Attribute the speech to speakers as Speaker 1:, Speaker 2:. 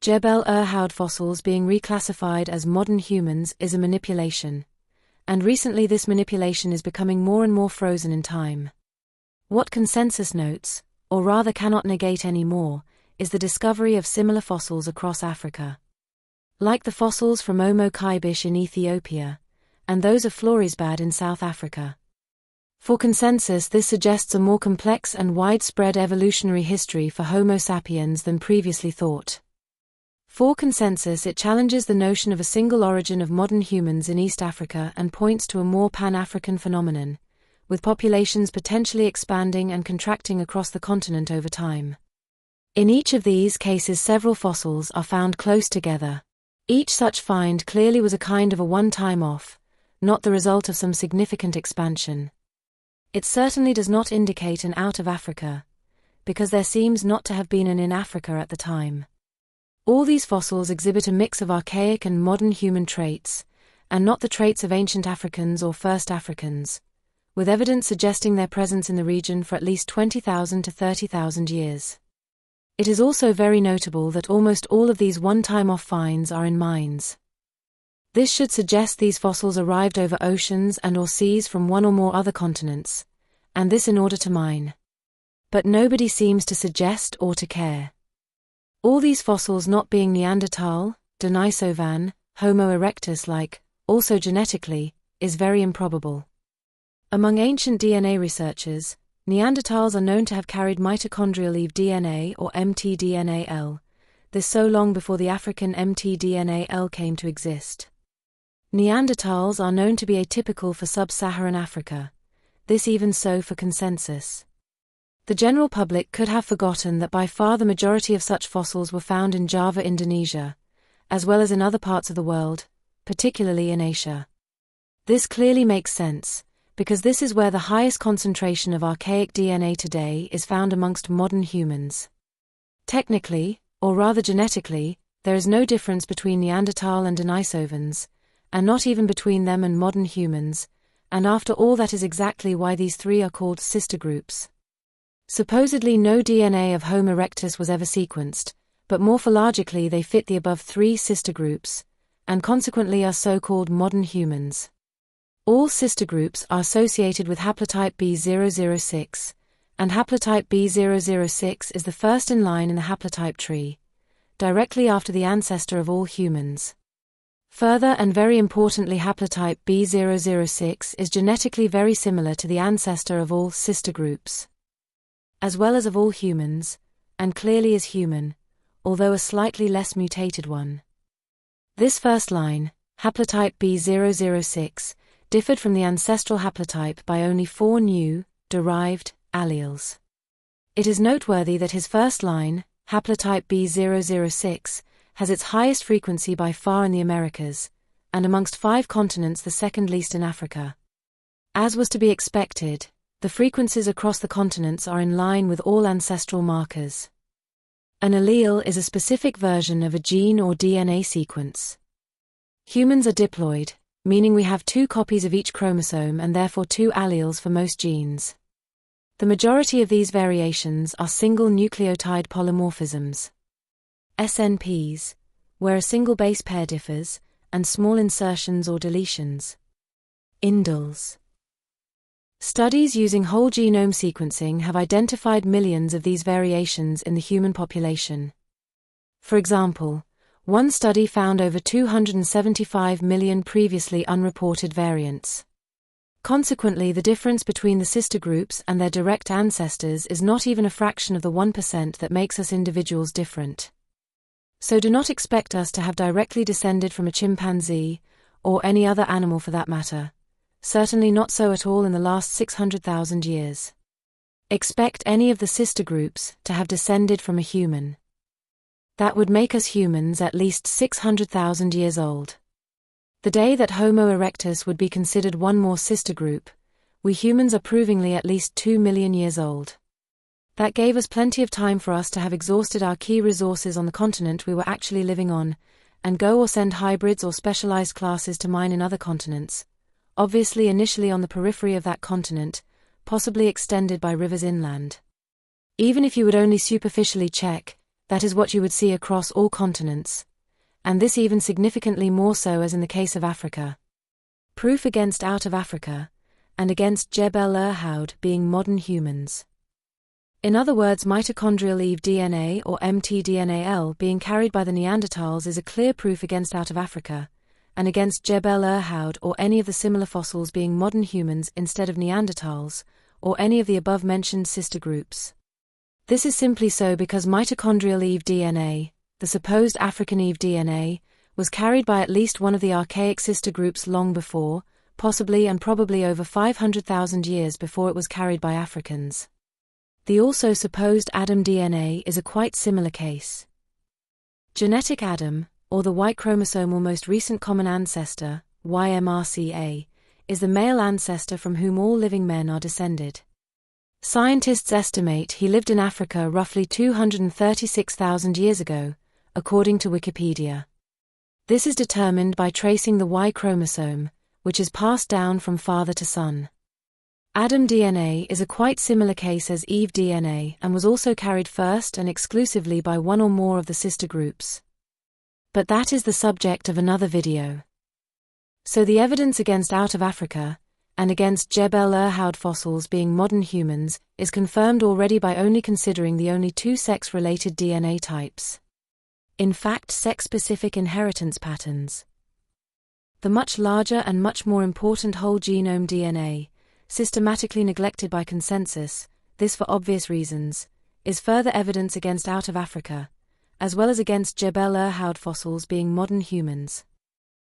Speaker 1: Jebel-Irhoud fossils being reclassified as modern humans is a manipulation. And recently this manipulation is becoming more and more frozen in time. What consensus notes, or rather cannot negate anymore, is the discovery of similar fossils across Africa. Like the fossils from Omo Kaibish in Ethiopia, and those of Florisbad in South Africa. For consensus, this suggests a more complex and widespread evolutionary history for Homo sapiens than previously thought. For consensus, it challenges the notion of a single origin of modern humans in East Africa and points to a more pan-African phenomenon, with populations potentially expanding and contracting across the continent over time. In each of these cases, several fossils are found close together. Each such find clearly was a kind of a one-time off, not the result of some significant expansion. It certainly does not indicate an out of Africa, because there seems not to have been an in Africa at the time. All these fossils exhibit a mix of archaic and modern human traits, and not the traits of ancient Africans or first Africans, with evidence suggesting their presence in the region for at least 20,000 to 30,000 years. It is also very notable that almost all of these one-time-off finds are in mines. This should suggest these fossils arrived over oceans and/or seas from one or more other continents, and this in order to mine. But nobody seems to suggest or to care. All these fossils not being Neanderthal, Denisovan, Homo erectus-like, also genetically, is very improbable. Among ancient DNA researchers, Neanderthals are known to have carried Mitochondrial-Eve DNA or mtDNA-L, this so long before the African mtDNA-L came to exist. Neanderthals are known to be atypical for sub-Saharan Africa, this even so for consensus. The general public could have forgotten that by far the majority of such fossils were found in Java, Indonesia, as well as in other parts of the world, particularly in Asia. This clearly makes sense, because this is where the highest concentration of archaic DNA today is found amongst modern humans. Technically, or rather genetically, there is no difference between Neanderthal and Denisovans, and not even between them and modern humans, and after all that is exactly why these three are called sister groups. Supposedly no DNA of Homo erectus was ever sequenced, but morphologically they fit the above three sister groups, and consequently are so-called modern humans. All sister groups are associated with haplotype B006, and haplotype B006 is the first in line in the haplotype-tree, directly after the ancestor of all humans. Further and very importantly, haplotype B006 is genetically very similar to the ancestor of all sister groups, as well as of all humans, and clearly is human, although a slightly less mutated one. This first line, haplotype B006, differed from the ancestral haplotype by only 4 new, derived, alleles. It is noteworthy that his first line, haplotype B006, has its highest frequency by far in the Americas, and amongst 5 continents the second least in Africa. As was to be expected, the frequencies across the continents are in line with all ancestral markers. An allele is a specific version of a gene or DNA sequence. Humans are diploid, meaning we have 2 copies of each chromosome and therefore 2 alleles for most genes. The majority of these variations are single nucleotide polymorphisms, SNPs, where a single base pair differs, and small insertions or deletions, indels. Studies using whole genome sequencing have identified millions of these variations in the human population. For example, one study found over 275 million previously unreported variants. Consequently, the difference between the sister groups and their direct ancestors is not even a fraction of the 1% that makes us individuals different. So do not expect us to have directly descended from a chimpanzee, or any other animal for that matter. Certainly not so at all in the last 600,000 years. Expect any of the sister groups to have descended from a human. That would make us humans at least 600,000 years old. The day that Homo erectus would be considered one more sister group, we humans are provingly at least 2 million years old. That gave us plenty of time for us to have exhausted our key resources on the continent we were actually living on, and go or send hybrids or specialized classes to mine in other continents, obviously initially on the periphery of that continent, possibly extended by rivers inland. Even if you would only superficially check, that is what you would see across all continents, and this even significantly more so as in the case of Africa. Proof against out of Africa, and against Jebel-Irhoud being modern humans. In other words, mitochondrial-Eve DNA or mtDNA-L being carried by the Neanderthals is a clear proof against out of Africa, and against Jebel-Irhoud or any of the similar fossils being modern humans instead of Neanderthals, or any of the above-mentioned sister groups. This is simply so because mitochondrial-Eve DNA, the supposed African Eve DNA, was carried by at least one of the archaic sister groups long before, possibly and probably over 500,000 years before it was carried by Africans. The also supposed Adam DNA is a quite similar case. Genetic Adam, or the Y chromosomal most recent common ancestor, YMRCA, is the male ancestor from whom all living men are descended. Scientists estimate he lived in Africa roughly 236,000 years ago, according to Wikipedia. This is determined by tracing the Y chromosome, which is passed down from father to son. Adam DNA is a quite similar case as Eve DNA and was also carried first and exclusively by one or more of the sister groups. But that is the subject of another video. So the evidence against out of Africa, and against Jebel-Irhoud fossils being modern humans, is confirmed already by only considering the only two sex-related DNA types. In fact, sex-specific inheritance patterns. The much larger and much more important whole genome DNA, systematically neglected by consensus, this for obvious reasons, is further evidence against out of Africa, as well as against Jebel-Irhoud fossils being modern humans.